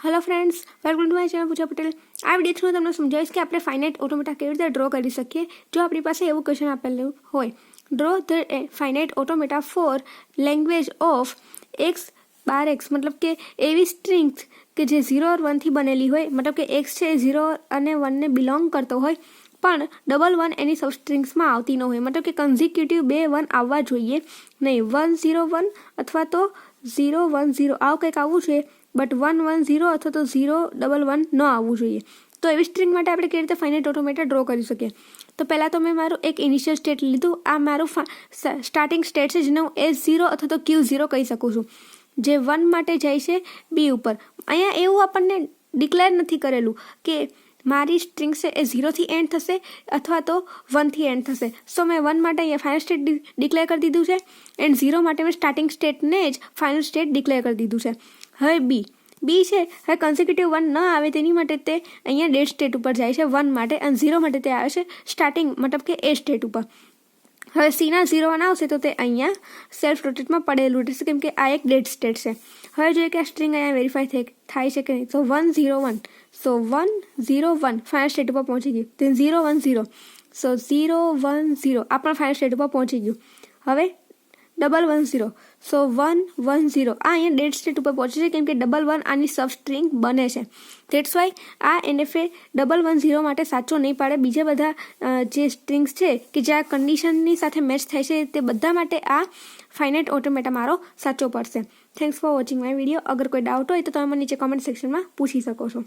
Hello friends, welcome to my channel Puja Patel. आ video through તમને સમજાવીશ કે આપણે ફાઇનાઇટ ઓટોમેટા કેવી રીતે ડ્રો કરી શકીએ જો આપણી પાસે એવું ક્વેશ્ચન આપેલું હોય. Draw the finite automata for language of x bar x, મતલબ કે એવી સ્ટ્રિંગ્સ કે જે 0 और 1 થી બનેલી હોય, મતલબ કે x છે 0 અને 1 ને બિલોંગ કરતો હોય પણ ડબલ 1 એની સબ સ્ટ્રિંગ્સમાં આવતી ન હોય, મતલબ કે કન્ઝિક્યુટિવ 2 1 આવવા જોઈએ નહીં. 1 0 1 અથવા તો 0 1 0 આવું કંઈક આવવું જોઈએ, બટ 1 1 0 અથવા તો 0 1 1 ન આવવું જોઈએ. તો એવી સ્ટ્રિંગ માટે આપણે કેવી રીતે ફાઇનાઇટ ઓટોમેટા ડ્રો કરી શકીએ? તો પહેલાં તો મેં મારું એક ઇનિશિયલ સ્ટેટ લીધું. આ મારું સ્ટાર્ટિંગ સ્ટેટ છે જેને હું S0 અથવા તો Q0 કહી શકું છું, જે 1 માટે જાય છે B ઉપર. અહીંયા એવું આપણને ડિક્લેર નથી કરેલું કે મારી સ્ટ્રિંગ છે એ 0 થી એન્ડ થશે અથવા તો 1 થી એન્ડ થશે. સો મેં 1 માટે અહીંયા ફાઇનલ સ્ટેટ ડિક્લેર કરી દીધું છે એન્ડ 0 માટે મેં સ્ટાર્ટિંગ સ્ટેટને જ ફાઇનલ સ્ટેટ ડિક્લેર કરી દીધું છે. હવે બી છે, હવે કન્ઝિક્યુટિવ 1 ન આવે તેની માટે તે અહીંયા ડેડ સ્ટેટ ઉપર જાય છે 1 માટે, અને 0 માટે તે આવે છે સ્ટાર્ટિંગ મતલબ કે એ સ્ટેટ ઉપર. હવે સીના 0 1 આવશે તો તે અહીંયા સેલ્ફ રોટેટમાં પડેલું રહેશે, કેમ કે આ એક ડેડ સ્ટેટ છે. હવે જોઈએ કે આ સ્ટ્રિંગ અહીંયા વેરીફાઈ થાય છે કે નહીં. તો 1 0 1, સો 1 0 1 ફાઇનલ સ્ટેટ ઉપર પહોંચી ગયું. then 0 1 0, સો 0 1 0 આ પણ ફાઇનલ સ્ટેટ ઉપર પહોંચી ગયું. હવે 1 1 0, સો 1 1 0 આ અહીંયા ડેડ સ્ટેટ ઉપર પહોંચે છે, કેમ કે 1 1 આની સબ સ્ટ્રિંગ બને છે. ધેટ્સ વાય આ NFA 1 1 0 માટે સાચો નહીં પાડે. બીજા બધા જે સ્ટ્રિંગ્સ છે કે જે આ કન્ડિશનની સાથે મેચ થાય છે તે બધા માટે આ ફાઇનાઇટ ઓટોમેટા મારો સાચો પડશે. Thanks for watching my video. અગર કોઈ ડાઉટ હોય તો તમે મને નીચે કોમેન્ટ સેક્શનમાં પૂછી શકો છો.